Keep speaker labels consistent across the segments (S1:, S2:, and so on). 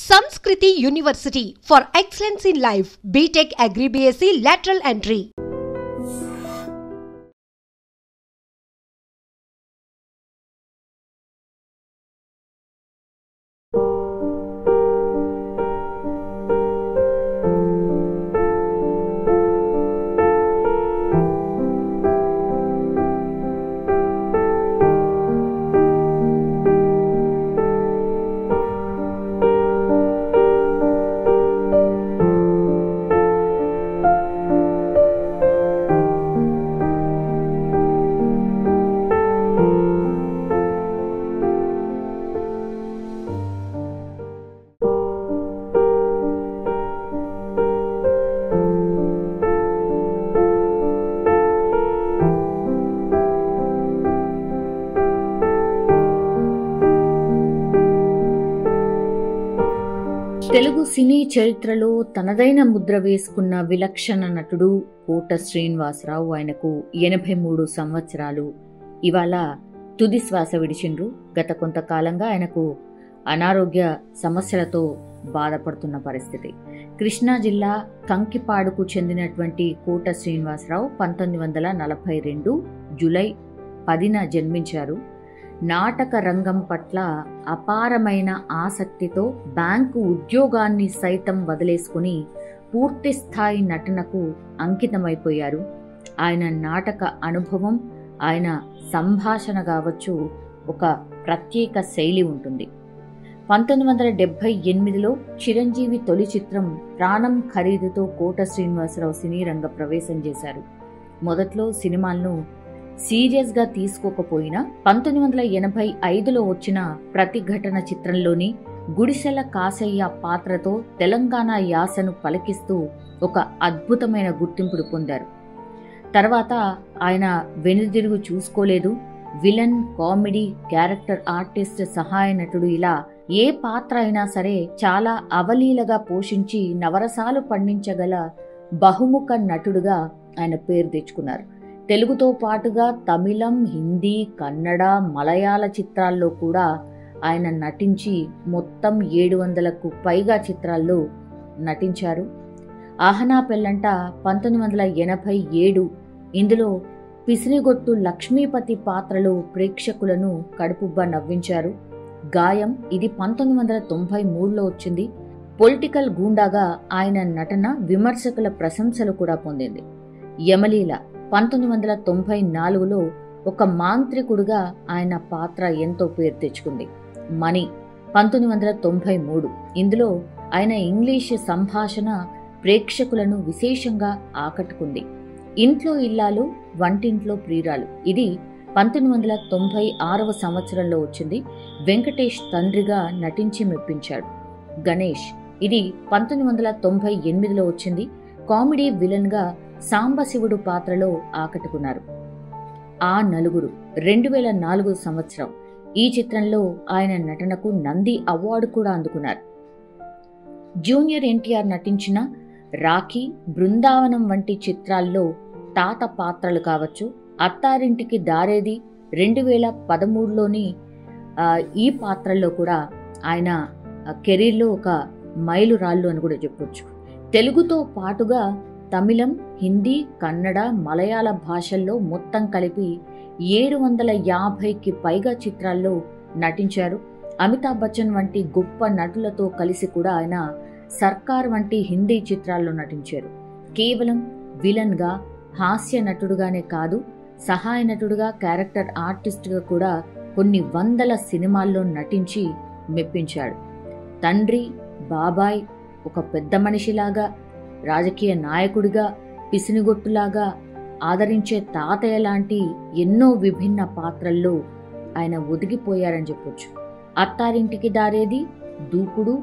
S1: Sanskriti University for excellence in life. BTech Agri BSc lateral entry.
S2: Telugu సినీ చరిత్రలో తనదైన ముద్ర వేసుకున్న విలక్షణ నటుడు కోట శ్రీనివాసరావు. ఆయనకు 83 సంవత్సరాలు. ఇవాళ తుది శ్వాస విడిచిండ్రు. గత కొంతకాలంగా ఆయనకు అనారోగ్య సమస్యలతో బాధపడుతున్న పరిస్థితి. కృష్ణా జిల్లా కంకిపాడుకు చెందినటువంటి కోట శ్రీనివాసరావు 1942 జూలై 10న జన్మించారు. నాటక రంగం పట్ల అపారమైన ఆసక్తితో బ్యాంకు ఉద్యోగాన్ని సైతం వదిలేసుకుని పూర్తి స్థాయి నటనకు అంకితమైపోయారు. ఆయన నాటక అనుభవం, ఆయన సంభాషణ కావచ్చు, ఒక ప్రత్యేక శైలి ఉంటుంది. 1978లో చిరంజీవి తొలి చిత్రం ప్రాణం ఖరీదుతో కోట శ్రీనివాసరావు సినీ రంగ ప్రవేశం చేశారు. మొదట్లో సినిమాలను సీరియస్ గా తీసుకోకపోయినా 1985లో వచ్చిన ప్రతిఘటన చిత్రంలోని గుడిసెల కాసయ్య పాత్రతో తెలంగాణ యాసను పలికిస్తూ ఒక అద్భుతమైన గుర్తింపును పొందారు. తర్వాత ఆయన వెనుదిరుగు చూసుకోలేదు. విలన్, కామెడీ, క్యారెక్టర్ ఆర్టిస్ట్, సహాయ నటుడు, ఇలా ఏ పాత్ర అయినా సరే చాలా అవలీలగా పోషించి నవరసాలు పండించగల బహుముఖ నటుడుగా ఆయన పేరు తెచ్చుకున్నారు. తెలుగుతో పాటుగా తమిళం, హిందీ, కన్నడ, మలయాళ చిత్రాల్లో కూడా ఆయన నటించి మొత్తం 700కు పైగా చిత్రాల్లో నటించారు. ఆహనా పెళ్ళంట 1987, ఇందులో పిసినిగొట్టు లక్ష్మీపతి పాత్రలో ప్రేక్షకులను కడుపుబ్బ నవ్వించారు. గాయం, ఇది 1993లో వచ్చింది. పొలిటికల్ గూండాగా ఆయన నటన విమర్శకుల ప్రశంసలు కూడా పొందింది. యమలీల 1994లో ఒక మాంత్రికుడుగా ఆయన పాత్ర ఎంతో పేరు తెచ్చుకుంది. మణి 1993, ఇందులో ఆయన ఇంగ్లీష్ సంభాషణ ప్రేక్షకులను విశేషంగా ఆకట్టుకుంది. ఇంట్లో ఇల్లాలు, వంటింట్లో ప్రియురాలు, ఇది 1996వ సంవత్సరంలో వచ్చింది. వెంకటేష్ తండ్రిగా నటించి మెప్పించాడు. గణేష్, ఇది 1998లో వచ్చింది. కామెడీ విలన్ గా సాంబశివుడు పాత్రలో ఆకట్టుకున్నారు. ఆ నలుగురు 2004 సంవత్సరం, ఈ చిత్రంలో ఆయన నటనకు నంది అవార్డు కూడా అందుకున్నారు. జూనియర్ ఎన్టీఆర్ నటించిన రాఖీ, బృందావనం వంటి చిత్రాల్లో తాత పాత్రలు కావచ్చు. అత్తారింటికి దారేది 2013లోని ఈ పాత్రల్లో కూడా ఆయన కెరీర్లో ఒక మైలురాళ్ళు అని కూడా చెప్పొచ్చు. తెలుగుతో పాటుగా తమిళం, హిందీ, కన్నడ, మలయాళ భాషల్లో మొత్తం కలిపి 750కి పైగా చిత్రాల్లో నటించారు. అమితాబ్ బచ్చన్ వంటి గొప్ప నటులతో కలిసి కూడా ఆయన సర్కార్ వంటి హిందీ చిత్రాల్లో నటించారు. కేవలం విలన్ గా, హాస్య నటుడుగానే కాదు, సహాయ నటుడుగా, క్యారెక్టర్ ఆర్టిస్ట్గా కూడా కొన్ని వందల సినిమాల్లో నటించి మెప్పించాడు. తండ్రి, బాబాయ్, ఒక పెద్ద మనిషిలాగా, రాజకీయ నాయకుడిగా, పిసినిగొట్టులాగా, ఆదరించే తాతయ్య లాంటి ఎన్నో విభిన్న పాత్రల్లో ఆయన ఒదిగిపోయారని చెప్పొచ్చు. అత్తారింటికి దారేది, దూకుడు,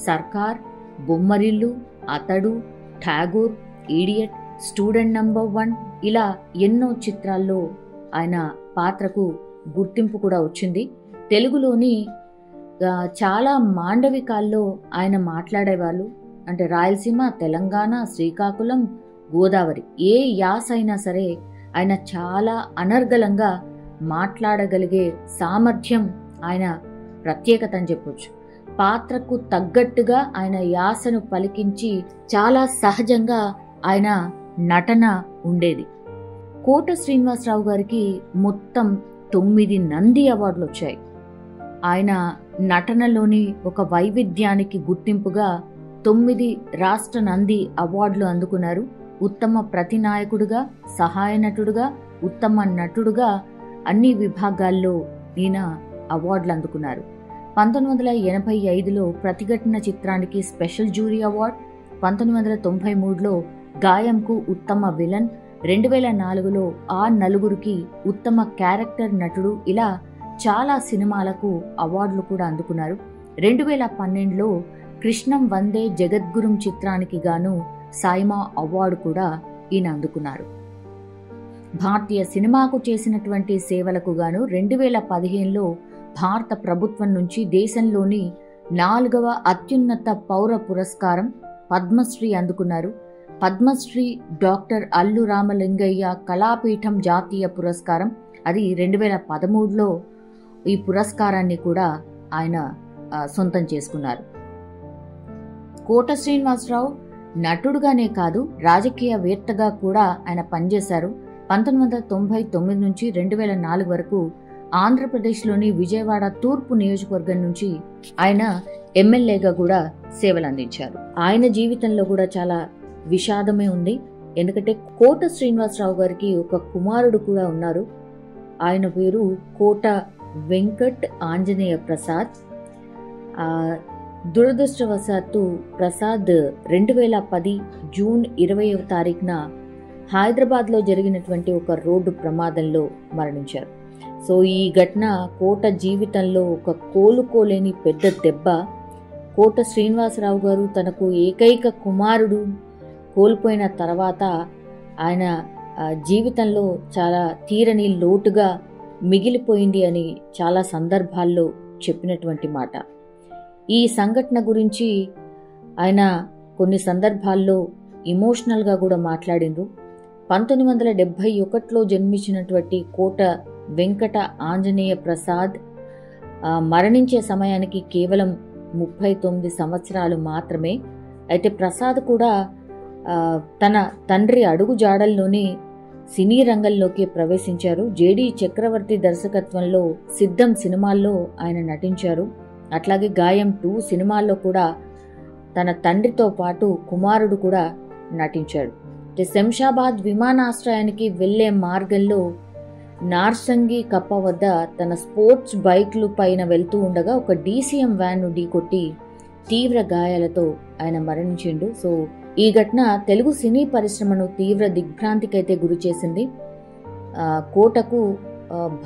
S2: సర్కార్, బొమ్మరిల్లు, అతడు, ఠాగూర్, ఈడియట్, స్టూడెంట్ నంబర్ 1, ఇలా ఎన్నో చిత్రాల్లో ఆయన పాత్రకు గుర్తింపు కూడా వచ్చింది. తెలుగులోని చాలా మాండవికాల్లో ఆయన మాట్లాడేవాళ్ళు. అంటే రాయలసీమ, తెలంగాణ, శ్రీకాకుళం, గోదావరి, ఏ యాస అయినా సరే ఆయన చాలా అనర్గళంగా మాట్లాడగలిగే సామర్థ్యం ఆయన ప్రత్యేకత అని చెప్పొచ్చు. పాత్రకు తగ్గట్టుగా ఆయన యాసను పలికించి చాలా సహజంగా ఆయన నటన ఉండేది. కోట శ్రీనివాసరావు గారికి మొత్తం 9 నంది అవార్డులు వచ్చాయి. ఆయన నటనలోని ఒక వైవిధ్యానికి గుర్తింపుగా 9 రాష్ట్ర నంది అవార్డులు అందుకున్నారు. ఉత్తమ ప్రతినాయకుడుగా, సహాయ నటుడుగా, ఉత్తమ నటుడుగా అన్ని విభాగాల్లో ఈయన అవార్డులు అందుకున్నారు. 1985లో ప్రతిఘటన చిత్రానికి స్పెషల్ జ్యూరీ అవార్డ్, 1993లో గాయంకు ఉత్తమ విలన్, 2004లో ఆ నలుగురికి ఉత్తమ క్యారెక్టర్ నటుడు, ఇలా చాలా సినిమాలకు అవార్డులు కూడా అందుకున్నారు. 2012లో కృష్ణం వందే జగద్గురుం చిత్రానికి గాను సాయిమా అవార్డు కూడా ఈయన అందుకున్నారు. భారతీయ సినిమాకు చేసినటువంటి సేవలకు గాను 2015లో భారత ప్రభుత్వం నుంచి దేశంలోని 4వ అత్యున్నత పౌర పురస్కారం పద్మశ్రీ అందుకున్నారు. పద్మశ్రీ డాక్టర్ అల్లు రామలింగయ్య కళాపీఠం జాతీయ పురస్కారం, అది 2013లో ఈ పురస్కారాన్ని కూడా ఆయన సొంతం చేసుకున్నారు. కోట శ్రీనివాసరావు నటుడుగానే కాదు, రాజకీయవేత్తగా కూడా ఆయన పనిచేశారు. 1999 నుంచి 2004 వరకు ఆంధ్రప్రదేశ్లోని విజయవాడ తూర్పు నియోజకవర్గం నుంచి ఆయన ఎమ్మెల్యేగా కూడా సేవలు అందించారు. ఆయన జీవితంలో కూడా చాలా విషాదమే ఉంది. ఎందుకంటే కోట శ్రీనివాసరావు గారికి ఒక కుమారుడు కూడా ఉన్నారు. ఆయన పేరు కోట వెంకట్ ఆంజనేయ ప్రసాద్. దురదృష్టవశాత్తు ప్రసాద్ 2010 జూన్ 20వ తారీఖున హైదరాబాద్లో జరిగినటువంటి ఒక రోడ్డు ప్రమాదంలో మరణించారు. సో ఈ ఘటన కోట జీవితంలో ఒక కోలుకోలేని పెద్ద దెబ్బ. కోట శ్రీనివాసరావు గారు తనకు ఏకైక కుమారుడు కోల్పోయిన తర్వాత ఆయన జీవితంలో చాలా తీరని లోటుగా మిగిలిపోయింది అని చాలా సందర్భాల్లో చెప్పినటువంటి మాట. ఈ సంఘటన గురించి ఆయన కొన్ని సందర్భాల్లో ఇమోషనల్గా కూడా మాట్లాడిండ్రు. 1971లో జన్మించినటువంటి కోట వెంకట ఆంజనేయ ప్రసాద్ మరణించే సమయానికి కేవలం 39 సంవత్సరాలు మాత్రమే. అయితే ప్రసాద్ కూడా తన తండ్రి అడుగు జాడల్లోనే సినీ రంగంలోకి ప్రవేశించారు. జేడి చక్రవర్తి దర్శకత్వంలో సిద్ధం సినిమాల్లో ఆయన నటించారు. అట్లాగే గాయం 2 సినిమాల్లో కూడా తన తండ్రితో పాటు కుమారుడు కూడా నటించాడు. శంషాబాద్ విమానాశ్రయానికి వెళ్లే మార్గంలో నార్సంగి కప్ప వద్ద తన స్పోర్ట్స్ బైక్లు పైన వెళ్తూ ఉండగా ఒక డీసీఎం వ్యాన్ను ఢీకొట్టి తీవ్ర గాయాలతో ఆయన మరణించిండు. సో ఈ ఘటన తెలుగు సినీ పరిశ్రమను తీవ్ర దిగ్భ్రాంతికైతే గురి చేసింది. కోటకు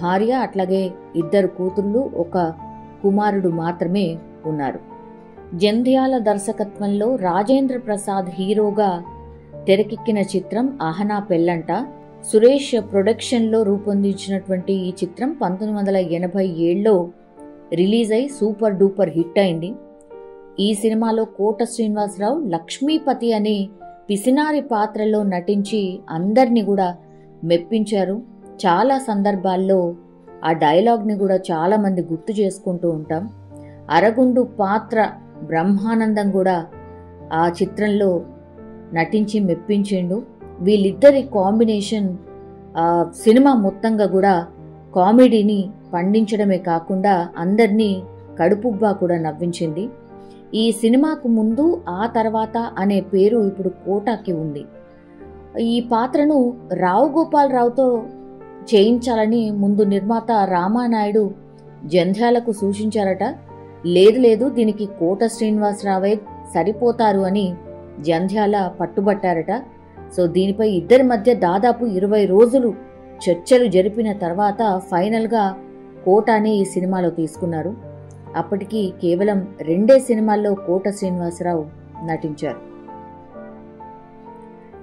S2: భార్య, అట్లాగే 2 కూతుర్లు, ఒక కుమారుడు మాత్రమే ఉన్నారు. జంధ్యాల దర్శకత్వంలో రాజేంద్ర ప్రసాద్ హీరోగా తెరకెక్కిన చిత్రం అహనా పెళ్ళంట. సురేష్ ప్రొడక్షన్లో రూపొందించినటువంటి ఈ చిత్రం 1987లో రిలీజ్ అయి సూపర్ డూపర్ హిట్ అయింది. ఈ సినిమాలో కోట శ్రీనివాసరావు లక్ష్మీపతి అనే పిసినారి పాత్రలో నటించి అందరినీ కూడా మెప్పించారు. చాలా సందర్భాల్లో ఆ డైలాగ్ని కూడా చాలామంది గుర్తు చేసుకుంటూ ఉంటాం. అరగుండు పాత్ర బ్రహ్మానందం కూడా ఆ చిత్రంలో నటించి మెప్పించిండు. వీళ్ళిద్దరి కాంబినేషన్ సినిమా మొత్తంగా కూడా కామెడీని పండించడమే కాకుండా అందరినీ కడుపుబ్బా కూడా నవ్వించింది. ఈ సినిమాకు ముందు ఆ తర్వాత అనే పేరు ఇప్పుడు కోటాకి ఉంది. ఈ పాత్రను రావు గోపాలరావుతో చేయించాలని ముందు నిర్మాత రామానాయుడు జంధ్యాలకు సూచించారట. లేదు దీనికి కోట శ్రీనివాసరావే సరిపోతారు అని జంధ్యాల పట్టుబట్టారట. సో దీనిపై ఇద్దరి మధ్య దాదాపు 20 రోజులు చర్చలు జరిపిన తర్వాత ఫైనల్గా కోటానే ఈ సినిమాలో తీసుకున్నారు. అప్పటికి కేవలం 2 సినిమాల్లో కోట శ్రీనివాసరావు నటించారు.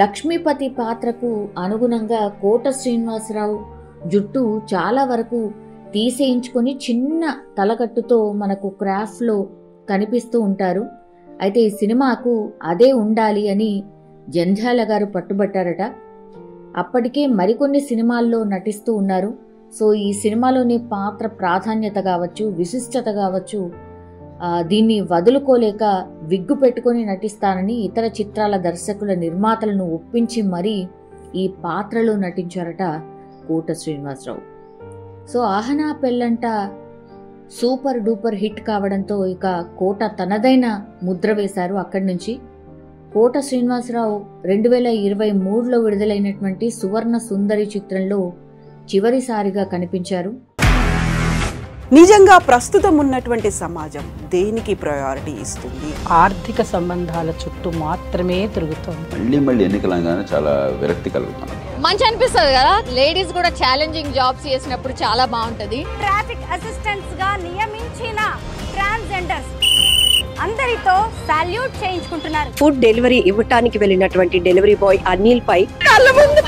S2: లక్ష్మీపతి పాత్రకు అనుగుణంగా కోట శ్రీనివాసరావు జుట్టు చాలా వరకు తీసేయించుకొని చిన్న తలకట్టుతో మనకు క్రాఫ్ట్లో కనిపిస్తూ ఉంటారు. అయితే ఈ సినిమాకు అదే ఉండాలి అని జంధ్యాల గారు పట్టుబట్టారట. అప్పటికే మరికొన్ని సినిమాల్లో నటిస్తూ ఉన్నారు. సో ఈ సినిమాలోని పాత్ర ప్రాధాన్యత కావచ్చు, విశిష్టత కావచ్చు, దీన్ని వదులుకోలేక విగ్గు పెట్టుకొని నటిస్తానని ఇతర చిత్రాల దర్శకుల నిర్మాతలను ఒప్పించి మరీ ఈ పాత్రలో నటించారట కోట శ్రీనివాసరావు. సో ఆహనా పెళ్ళంట సూపర్ డూపర్ హిట్ కావడంతో ఇక కోట తనదైన ముద్ర వేశారు. అక్కడి నుంచి కోట శ్రీనివాసరావు 2023లో విడుదలైనటువంటి సువర్ణ సుందరి చిత్రంలో చివరిసారిగా కనిపించారు.
S3: నిజంగా ప్రస్తుతం ఉన్నటువంటి సమాజం దేనికి ప్రయారిటీ ఇస్తుంది?
S4: ఆర్థిక సంబంధాల చుట్టూ మాత్రమే తిరుగుతుంది.
S5: మళ్ళీ ఎన్నికలంగానే చాలా విరక్తి కలుగుతాను.
S6: మంచి అనిపిస్తుంది కదా, లేడీస్ కూడా ఛాలెంజింగ్ జాబ్స్ చేసినప్పుడు చాలా బాగుంటది.
S7: ట్రాఫిక్ అసిస్టెంట్స్ గా నియమించిన ట్రాన్స్జెండర్స్ అందరితో సాల్యూట్ చేయించుకుంటున్నారు.
S8: ఫుడ్ డెలివరీ ఇవ్వటానికి వెళ్ళినటువంటి డెలివరీ బాయ్ అనిల్ పై కళ్ళ ముందు